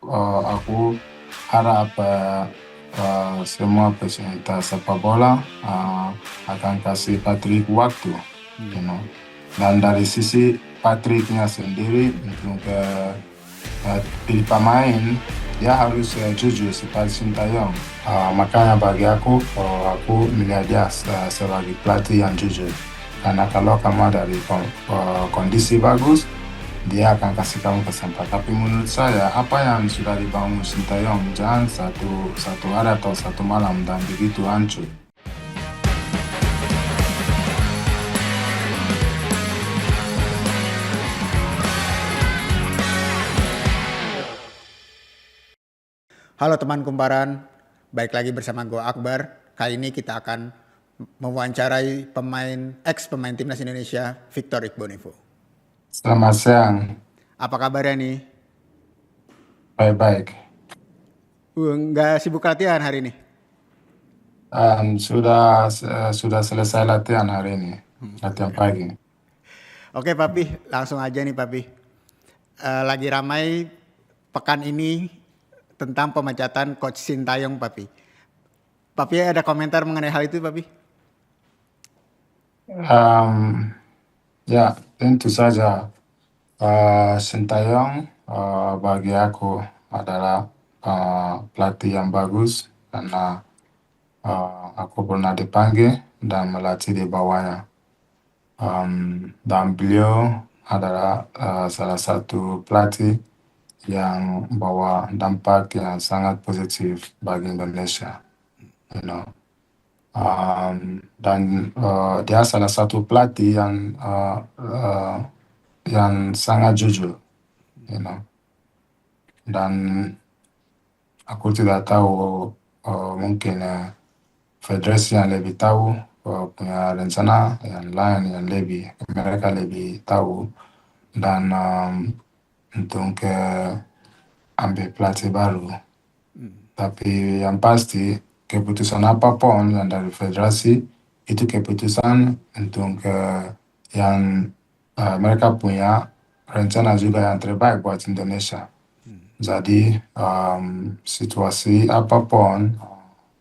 aku harap semua pecinta sepak bola akan kasih Patrick waktu, Hmm. you know. Dan dari sisi Patricknya sendiri untuk pilih pemain, dia harus jujur seperti Sintayong. Makanya bagi aku melihat dia sebagai pelatih yang jujur. Karena kalau kamu dari kondisi bagus, dia akan kasih kamu kesempatan. Tapi menurut saya, apa yang sudah dibangun Sintayong, jangan satu hari atau satu malam dan begitu hancur. Halo teman kumparan, baik lagi bersama gue Akbar. Kali ini kita akan mewawancarai ex pemain timnas Indonesia, Victor Iqbonivo. Selamat siang, Apa kabarnya nih? baik-baik. Nggak sibuk latihan hari ini? Sudah selesai latihan hari ini, latihan pagi. Oke Papi, langsung aja nih Papi. Lagi ramai pekan ini tentang pemecatan Coach Sintayong Papi. Papi ada komentar mengenai hal itu Papi? Um, ya, tentu saja Sintayong bagi aku adalah pelatih yang bagus karena aku pernah dipanggil dan melatih di bawahnya. Dan beliau adalah salah satu pelatih yang bawa dampak yang sangat positif bagi Indonesia. You know. Dan dia salah satu pelatih yang sangat jujur, you know. Dan aku tidak tahu mungkin federasi yang lebih tahu punya rencana yang lain yang mereka lebih tahu dan untuk ambil pelatih baru. Tapi yang pasti keputusan apapun yang dari federasi itu keputusan untuk yang mereka punya rencana juga yang terbaik buat Indonesia. Jadi situasi apapun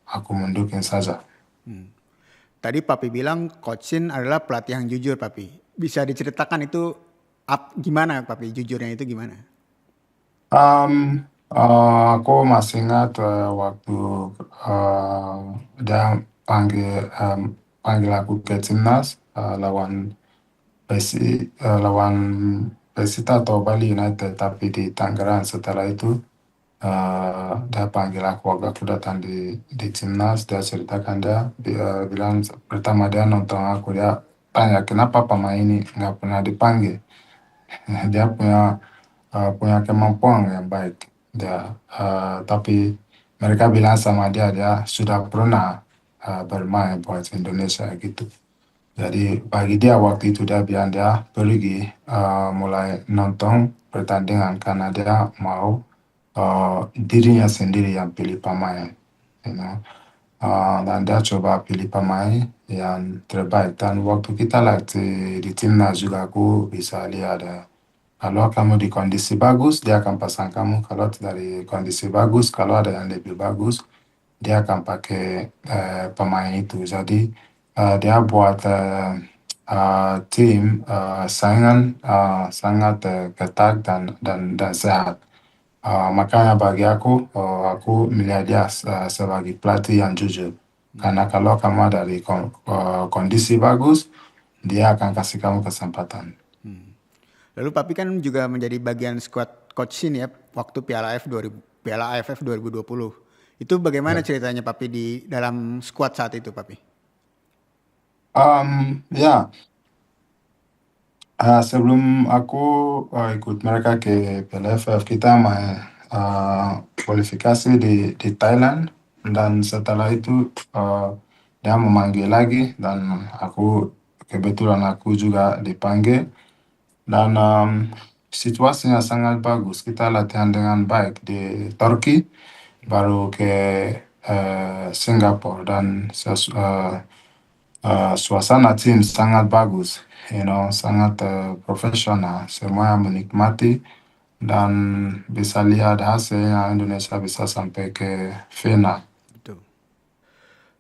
aku mendukung saja. Tadi Papi bilang Coach Sin adalah pelatih yang jujur Papi. Bisa diceritakan itu gimana Papi, jujurnya itu gimana? Aku masih ingat waktu dia panggil aku ke timnas lawan Persita atau Bali United, tapi di Tangerang. Setelah itu dia panggil aku datang di timnas. Dia ceritakan, dia bilang pertama dia nonton aku, dia tanya kenapa pemain ini nggak pernah dipanggil. Dia punya kemampuan yang baik dia, tapi mereka bilang sama dia sudah pernah bermain buat Indonesia gitu. Jadi bagi dia waktu itu dia bilang dia pergi mulai nonton pertandingan karena dia mau dirinya sendiri yang pilih pemain, you know. Dan dia coba pilih pemain yang terbaik. Dan waktu kita latih di timnas juga aku bisa lihat kalau kamu di kondisi bagus, dia akan pasang kamu. Kalau tidak di kondisi bagus, kalau ada yang lebih bagus, dia akan pakai pemain itu. Jadi dia buat tim sangat ketat dan sehat. Makanya bagi aku melihat dia sebagai pelatih yang jujur. Karena kalau kamu ada di kondisi bagus, dia akan kasih kamu kesempatan. Lalu Papi kan juga menjadi bagian squad Coach Sin ya waktu Piala AFF 2020. Itu bagaimana Ya. ceritanya Papi di dalam squad saat itu Papi? Ya, sebelum aku ikut mereka ke PLFF, kita main kualifikasi di Thailand, dan setelah itu dia memanggil lagi dan kebetulan aku juga dipanggil, dan situasinya sangat bagus. Kita latihan dengan baik di Turki, baru ke Singapura, dan suasana tim sangat bagus, sangat profesional. Semua menikmati dan bisa lihat hasilnya Indonesia bisa sampai ke final. Betul.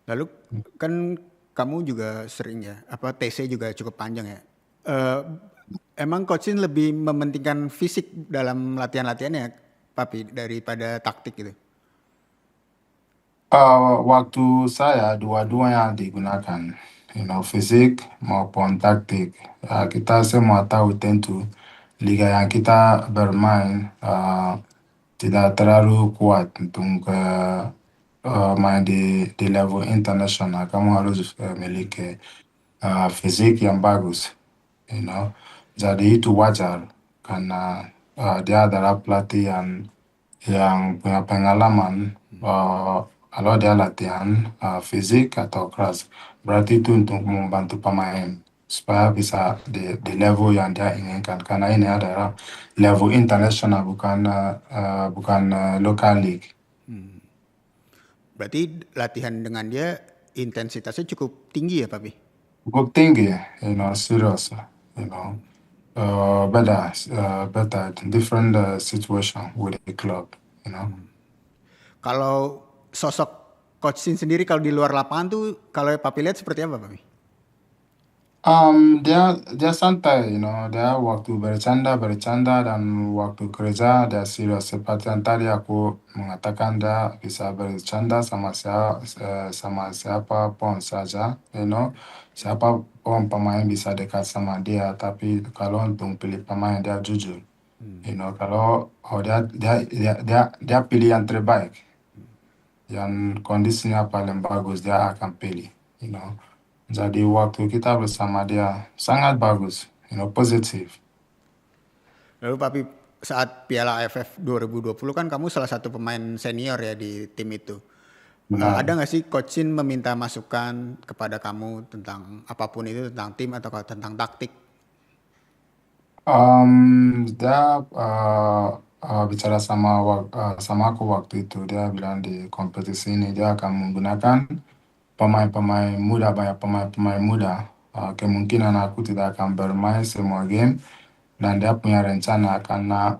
Lalu kan kamu juga sering ya, apa TC juga cukup panjang ya. Eh, emang coach Shin lebih mementingkan fisik dalam latihan-latihannya, Papi, daripada taktik gitu. Waktu saya dua-duanya digunakan, fisik maupun taktik. Kita semua tahu tentu liga yang kita bermain tidak terlalu kuat untuk main di level internasional. Kamu harus memiliki fisik yang bagus, you know. Jadi itu wajar karena dia adalah pelatih yang punya pengalaman. Kalau dia latihan fisik atau keras, berarti itu untuk membantu pemain supaya bisa di level yang dia inginkan. Karena ini adalah level internasional, bukan local league. Berarti latihan dengan dia intensitasnya cukup tinggi ya, Papi. Cukup tinggi, serious, you know, better, different situation with the club, you know. Kalau sosok coach Shin sendiri kalau di luar lapangan tuh kalau Papi lihat seperti apa, Papi? Dia santai, dia waktu bercanda dan waktu kerja dia serius. Seperti yang tadi aku mengatakan dia bisa bercanda sama siapa pun saja, siapa pun pemain bisa dekat sama dia. Tapi kalau untuk pilih pemain dia jujur, kalau dia pilih yang terbaik, yang kondisinya paling bagus dia akan pilih, you know. Jadi waktu kita bersama dia sangat bagus, positif. Lalu Papi saat Piala AFF 2020 kan kamu salah satu pemain senior ya di tim itu. Ada Benar. nggak sih coach Shin meminta masukan kepada kamu tentang apapun itu tentang tim atau tentang taktik? Dia bicara sama aku waktu itu. Dia bilang di kompetisi ini dia akan menggunakan pemain-pemain muda, banyak pemain-pemain muda. Kemungkinan aku tidak akan bermain semua game. Dan dia punya rencana karena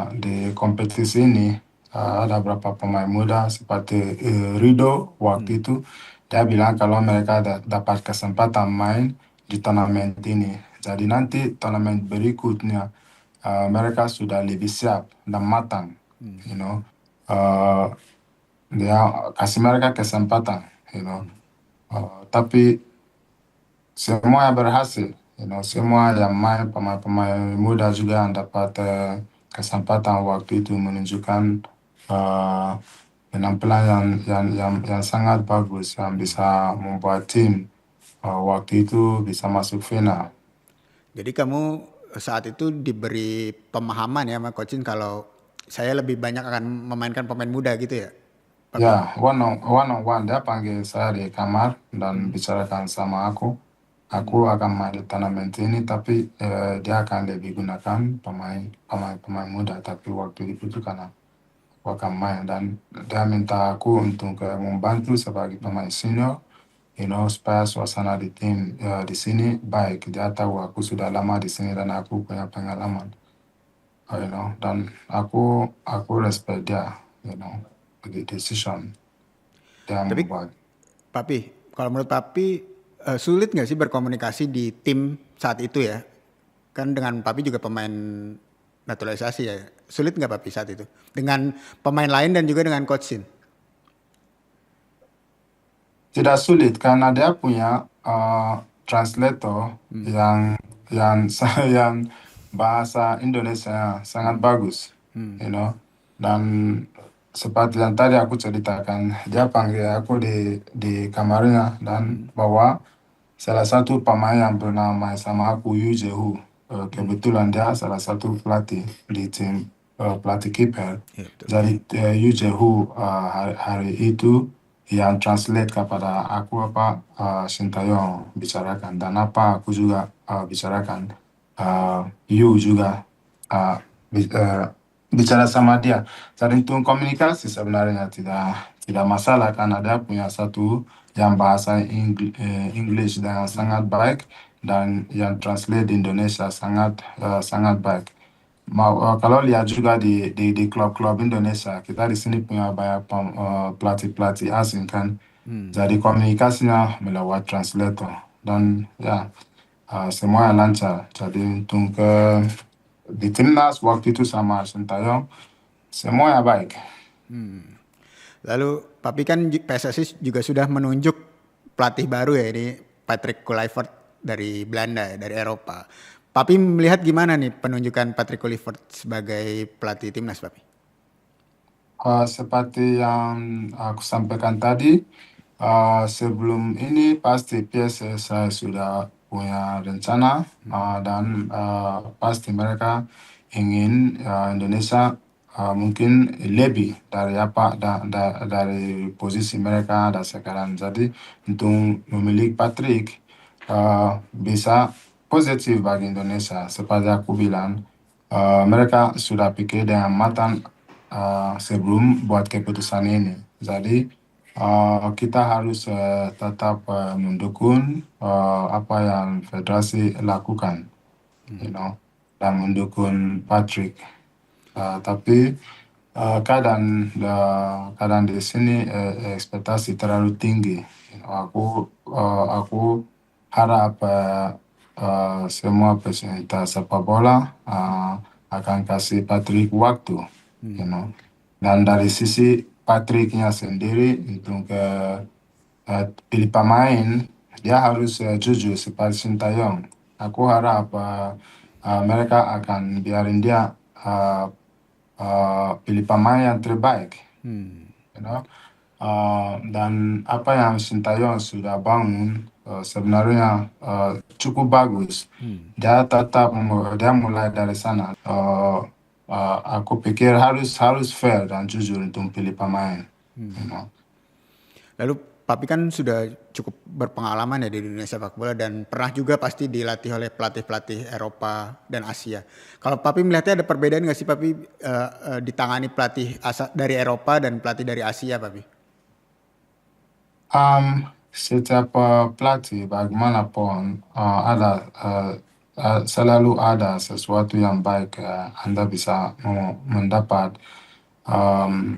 di kompetisi ini ada beberapa pemain muda seperti Rido waktu itu. Dia bilang kalau mereka dapat kesempatan main di turnamen ini. Jadi nanti turnamen berikutnya mereka sudah lebih siap dan matang. You know. Uh, Dia kasih mereka kesempatan. You know. Tapi semua yang berhasil, semua yang main pemain-pemain muda juga yang dapat kesempatan waktu itu menunjukkan eh, penampilan yang sangat bagus yang bisa membuat tim waktu itu bisa masuk final. Jadi kamu saat itu diberi pemahaman ya sama coach Shin kalau saya lebih banyak akan memainkan pemain muda gitu ya, Papi? Ya, one on one dia panggil saya di kamar dan bicarakan sama aku. Aku akan main di turnamen ini, tapi dia akan lebih gunakan pemain muda. Tapi waktu itu karena aku akan main dan dia minta aku untuk membantu sebagai pemain senior, supaya suasana di tim di sini baik. Dia tahu aku sudah lama di sini dan aku punya pengalaman, dan aku respect dia, the decision dia Tapi membuat. Papi, kalau menurut Papi sulit nggak sih berkomunikasi di tim saat itu ya? Kan dengan Papi juga pemain naturalisasi ya. Sulit nggak Papi saat itu? Dengan pemain lain dan juga dengan coach Shin? Tidak sulit karena dia punya translator yang yang bahasa Indonesia sangat bagus, you know. Dan seperti yang tadi aku ceritakan, dia panggil aku di kamarnya dan bawa salah satu pemain yang pernah main sama aku, Yu Jehu. Kebetulan dia salah satu pelatih di tim, pelatih kiper. Iya betul. Jadi Yu Jehu hari itu yang translate kepada aku apa Sintayong bicarakan dan apa aku juga bicarakan. Yu juga uh, bi- uh, bicara sama dia. Jadi untuk komunikasi sebenarnya tidak masalah karena dia punya satu yang bahasa English dengan sangat baik dan yang translate di Indonesia sangat sangat baik. Kalau lihat juga di klub-klub Indonesia, kita di sini punya banyak pelatih-pelatih asing kan. Jadi komunikasinya melewat translator dan ya semuanya lancar. Jadi untuk di timnas waktu itu sama Sintayong semuanya baik. Lalu Papi kan PSSI juga sudah menunjuk pelatih baru ya, ini Patrick Kluivert dari Belanda, dari Eropa. Papi melihat gimana nih penunjukan Patrick Kluivert sebagai pelatih timnas, Papi? Seperti yang aku sampaikan tadi, sebelum ini pasti PSSI sudah punya rencana dan pasti mereka ingin Indonesia mungkin lebih dari apa dari posisi mereka ada sekarang. Jadi untuk memilih Patrick bisa positif bagi Indonesia. Seperti aku bilang, mereka sudah pikir dengan matang sebelum buat keputusan ini. Jadi kita harus tetap mendukung apa yang federasi lakukan, you know, dan mendukung Patrick. Tapi kadang di sini ekspektasi terlalu tinggi. You know, aku harap semua pecinta sepak bola akan kasih Patrick waktu, you know. Dan dari sisi Patricknya sendiri untuk pilih pemain, dia harus jujur seperti Sintayong. Aku harap mereka akan biarin dia pilih pemain yang terbaik, you know. Dan apa yang Sintayong sudah bangun sebenarnya cukup bagus. Dia mulai dari sana. Aku pikir harus fair dan jujur untuk pilih pemain. You know. Lalu Papi kan sudah cukup berpengalaman ya di dunia sepak bola dan pernah juga pasti dilatih oleh pelatih-pelatih Eropa dan Asia. Kalau Papi melihatnya ada perbedaan nggak sih Papi ditangani pelatih dari Eropa dan pelatih dari Asia, Papi? Setiap pelatih bagaimanapun selalu ada sesuatu yang baik Anda bisa mendapat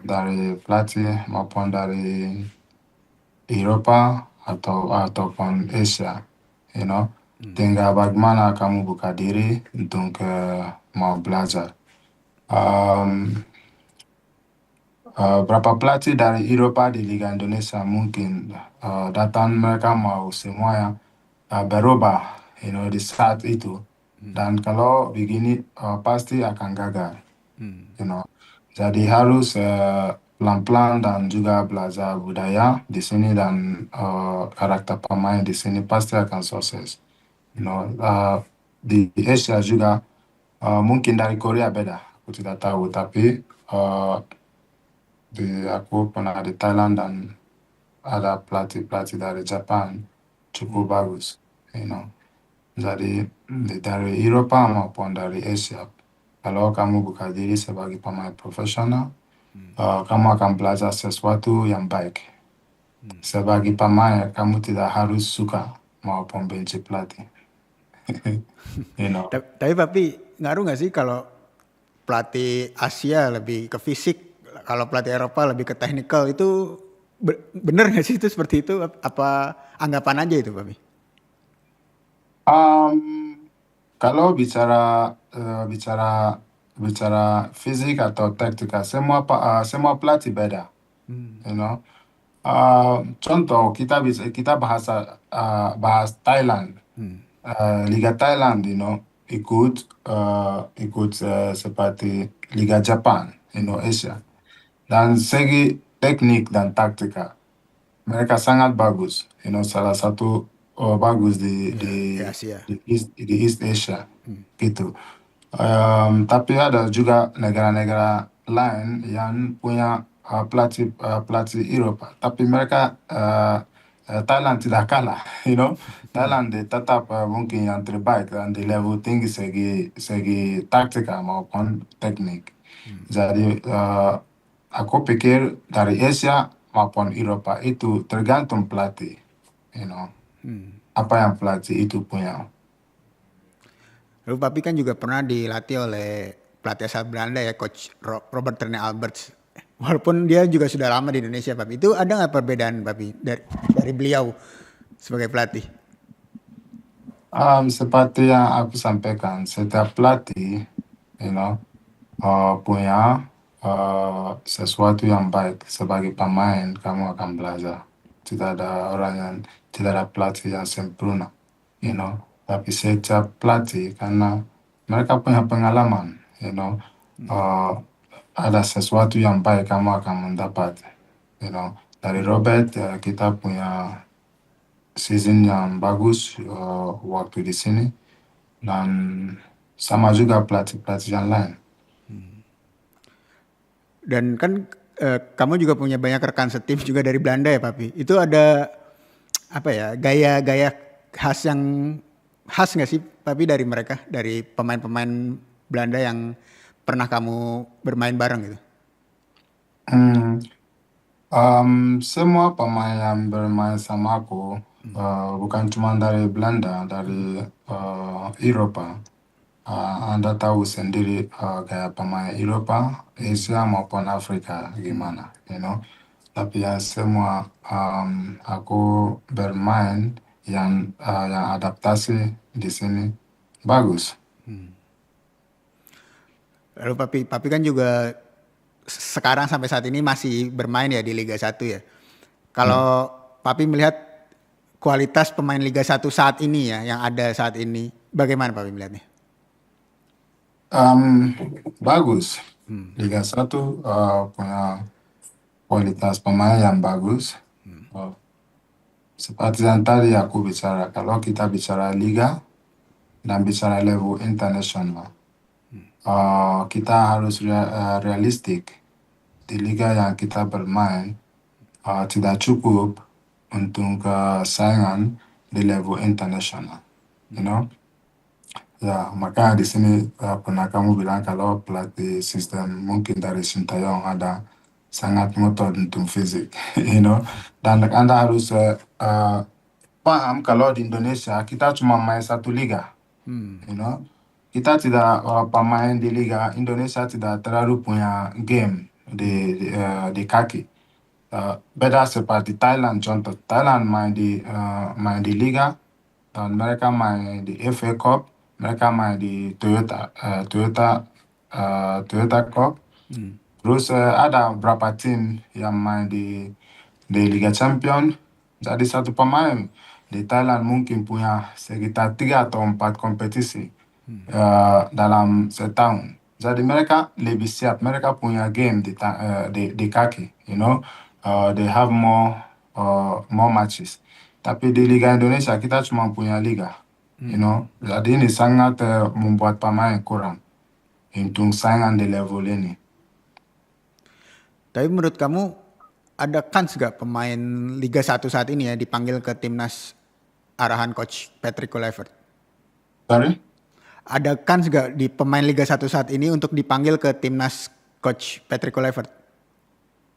dari pelatih maupun dari Eropa ataupun Asia, you know. Tinggal bagaimana kamu buka diri untuk mau belajar. Um, Berapa pelatih dari Eropa di Liga Indonesia mungkin datang mereka mau semuanya berubah, you know, di saat itu. Dan kalau begini pasti akan gagal, you know. Jadi harus pelan-pelan dan juga belajar budaya di sini dan karakter pemain di sini pasti akan sukses. You know, di Asia juga mungkin dari Korea beda, aku tidak tahu. Tapi aku pernah di Thailand dan ada pelatih-pelatih dari Jepang cukup bagus, you know. Jadi dari Eropa maupun dari Asia, kalau kamu buka diri sebagai pemain profesional, kamu akan belajar sesuatu yang baik. Sebagai pemain, kamu tidak harus suka maupun benci pelatih. You know. Tapi Papi ngaruh nggak sih kalau pelatih Asia lebih ke fisik, kalau pelatih Eropa lebih ke teknikal itu bener nggak sih itu seperti itu? Apa anggapan aja itu, Papi? Um, Kalau bicara fisik atau taktikal, semua pelatih beda, you know. Contoh kita bahas Thailand. Liga Thailand, you know, ikut seperti Liga Jepang, you know, Asia. Dan segi teknik dan taktika, mereka sangat bagus. You know, salah satu bagus Ya, di Asia. di East Asia, gitu. Tapi ada juga negara-negara lain yang punya pelatih Eropa, tapi mereka Thailand tidak kalah, you know. Thailand tetap mungkin yang terbaik dan di level tinggi segi taktika maupun teknik. Jadi aku pikir dari Asia maupun Eropa itu tergantung pelatih, you know. Apa yang pelatih itu punya. Lalu Papi kan juga pernah dilatih oleh pelatih asal Belanda ya, Coach Robert Rene Alberts. Walaupun dia juga sudah lama di Indonesia, Papi. Itu ada nggak perbedaan, Papi, dari beliau sebagai pelatih? Seperti yang aku sampaikan, setiap pelatih, you know, punya sesuatu yang baik sebagai pemain, kamu akan belajar. Tidak ada orang yang, tidak ada pelatih yang sempurna, you know. Tapi setiap pelatih, karena mereka punya pengalaman, you know, uh, ada sesuatu yang baik kamu akan mendapat, you know. Dari Robert, kita punya season yang bagus waktu di sini, dan sama juga pelatih-pelatih yang lain. Dan kan kamu juga punya banyak rekan setim juga dari Belanda ya, Papi. Itu ada apa ya, gaya-gaya khas yang khas nggak sih, Papi, dari mereka, dari pemain-pemain Belanda yang pernah kamu bermain bareng gitu? Hmm, semua pemain yang bermain sama aku bukan cuma dari Belanda, dari Eropa. Anda tahu sendiri kayak pemain Eropa, Asia maupun Afrika gimana, you know. Tapi yang semua aku bermain yang adaptasi di sini bagus. Lalu Papi kan juga sekarang sampai saat ini masih bermain ya di Liga 1 ya. Hmm. Kalau Papi melihat kualitas pemain Liga 1 saat ini ya, yang ada saat ini, bagaimana Papi melihatnya? Um, Bagus. Liga 1 punya kualitas pemain yang bagus. Uh, Seperti yang tadi aku bicara, kalau kita bicara liga dan bicara level internasional, kita harus realistik. Di liga yang kita bermain tidak cukup untuk saingan di level internasional, you know. Ya, maka di sini pernah kamu bilang kalau pelatih sistem mungkin dari Sintayong ada sangat ngotot untuk fisik, you know. Dan Anda harus paham kalau di Indonesia kita cuma main satu liga, you know. Kita tidak pemain di liga Indonesia tidak terlalu punya game di kaki. Beda seperti Thailand, contoh Thailand main di liga, dan mereka main di FA Cup, mereka main di Toyota Cup. Terus ada beberapa tim yang main di Liga Champion. Jadi satu pemain di Thailand mungkin punya sekitar 3 atau 4 kompetisi dalam setahun. Jadi mereka lebih siap, mereka punya game di kaki, you know. They have more matches. Tapi di Liga Indonesia kita cuma punya liga, you know. Jadi ini sangat membuat pemain kurang untuk saingan di level ini. Tapi menurut kamu ada kans gak pemain Liga 1 saat ini ya dipanggil ke timnas arahan Coach Patrick Kluivert? Sorry? Ada kans gak di pemain Liga 1 saat ini untuk dipanggil ke timnas Coach Patrick Kluivert?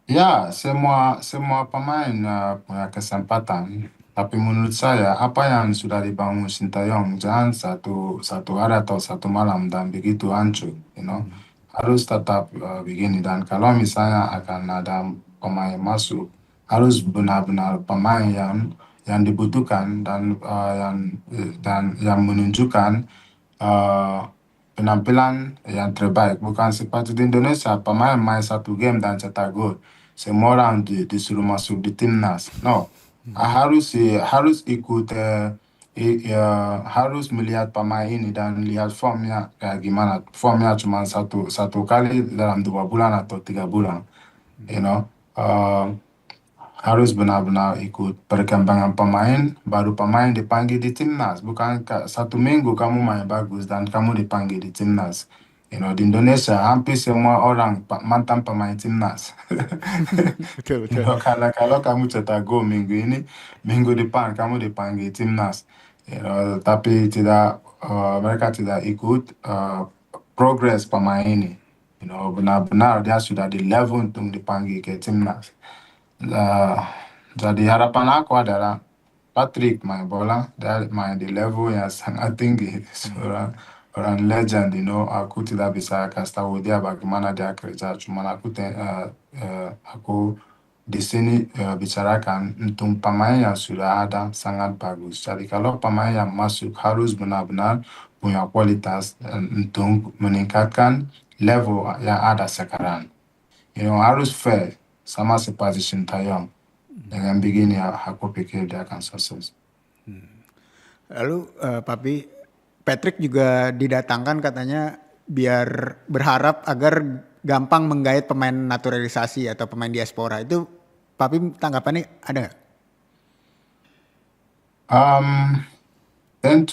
Ya, semua pemain punya kesempatan. Tapi menurut saya, apa yang sudah dibangun Sintayong, jangan satu hari atau satu malam dan begitu hancur, you know. Harus tetap begini. Dan kalau misalnya akan ada pemain masuk, harus benar-benar pemain yang dibutuhkan dan yang menunjukkan uh, penampilan yang terbaik. Bukan seperti di Indonesia, pemain main satu game dan cetak gol. Semua orang disuruh masuk di timnas. No, harus ikut, harus melihat pemain ini dan lihat formnya kayak gimana. Formnya cuma satu kali dalam 2 bulan atau 3 bulan, you know. Harus benar-benar ikut perkembangan pemain, baru pemain dipanggil di timnas. Bukan satu minggu kamu main bagus dan kamu dipanggil di timnas. You know, di Indonesia hampir semua orang mantan pemain timnas. Betul, You betul. know, kalau kamu cetak gol minggu ini, minggu depan kamu dipanggil timnas. You know, tapi mereka tidak ikut progres pemain ini. You know, benar-benar dia sudah di level untuk dipanggil ke timnas. Eh, jadi harapan aku adalah Patrick main bola, dia main di level yang sangat tinggi. So, orang legend, aku tidak bisa kasih tahu dia bagaimana dia kerja. Cuman aku di sini bicarakan untuk pemain yang sudah ada sangat bagus. Jadi kalau pemain yang masuk harus benar-benar punya kualitas untuk meningkatkan level yang ada sekarang. Harus fair sama seperti Sintayong. Dengan begini aku pikir dia akan sukses. Lalu Papi, Patrick juga didatangkan katanya biar berharap agar gampang menggait pemain naturalisasi atau pemain diaspora. Itu Papi tanggapannya ada nggak? Um,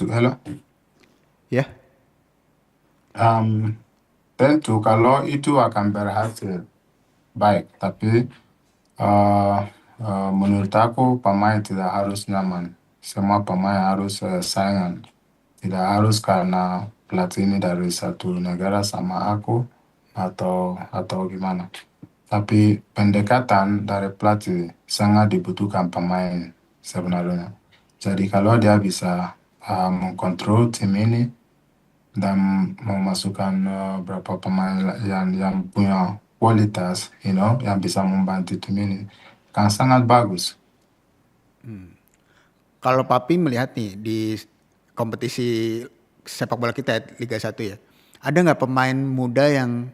hello. Ya, Tentu kalau itu akan berhasil baik, tapi uh, menurut aku pemain tidak harus nyaman. Semua pemain harus saingan. Tidak harus karena pelatih ini dari satu negara sama aku atau gimana. Tapi pendekatan dari pelatih sangat dibutuhkan pemain sebenarnya. Jadi kalau dia bisa mengkontrol tim ini dan memasukkan beberapa pemain yang punya kualitas, yang bisa membantu tim ini, kan sangat bagus. kalau Papi melihat nih di kompetisi sepak bola kita ya, Liga 1 ya, ada nggak pemain muda yang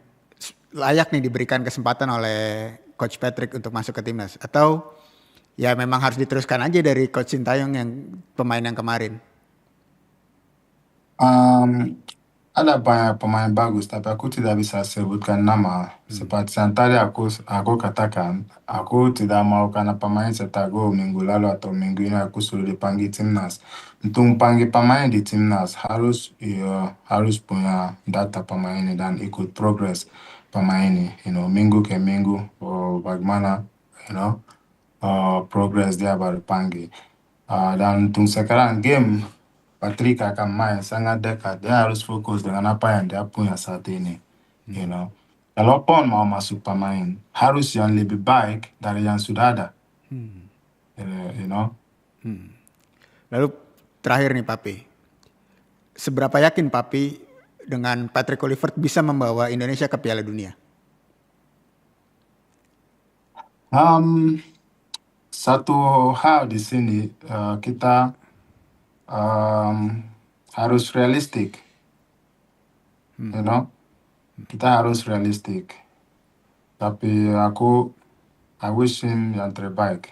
layak nih diberikan kesempatan oleh Coach Patrick untuk masuk ke timnas? Atau ya memang harus diteruskan aja dari Coach Sintayong yang pemain yang kemarin? Um, ada banyak pemain bagus, tapi aku tidak bisa sebutkan nama. Seperti yang tadi aku katakan, aku tidak mau karena pemain setago minggu lalu atau minggu ini aku sudah dipanggil timnas. Untuk panggil pemain di timnas harus punya data pemain ini dan ikut progres pemain ini. Minggu ke minggu, bagaimana, progres dia baru panggil. Dan untuk sekarang game Patrick akan main sangat dekat. Dia harus fokus dengan apa yang dia punya saat ini. You know. Kalaupun mau masuk pemain, harus yang lebih baik dari yang sudah ada. You know. Lalu terakhir nih Papi, seberapa yakin Papi dengan Patrick Kluivert bisa membawa Indonesia ke Piala Dunia? Um, Satu hal di sini kita harus realistik. You know. Kita harus realistik. Tapi I wish him yang terbaik.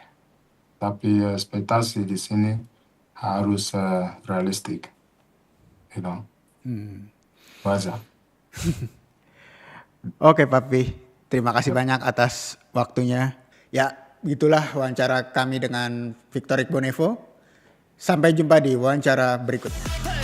Tapi ekspektasi di sini harus realistik. Wajar. Oke Papi, terima kasih banyak atas waktunya. Ya, begitulah wawancara kami dengan Victor Igbonevo. Sampai jumpa di wawancara berikutnya.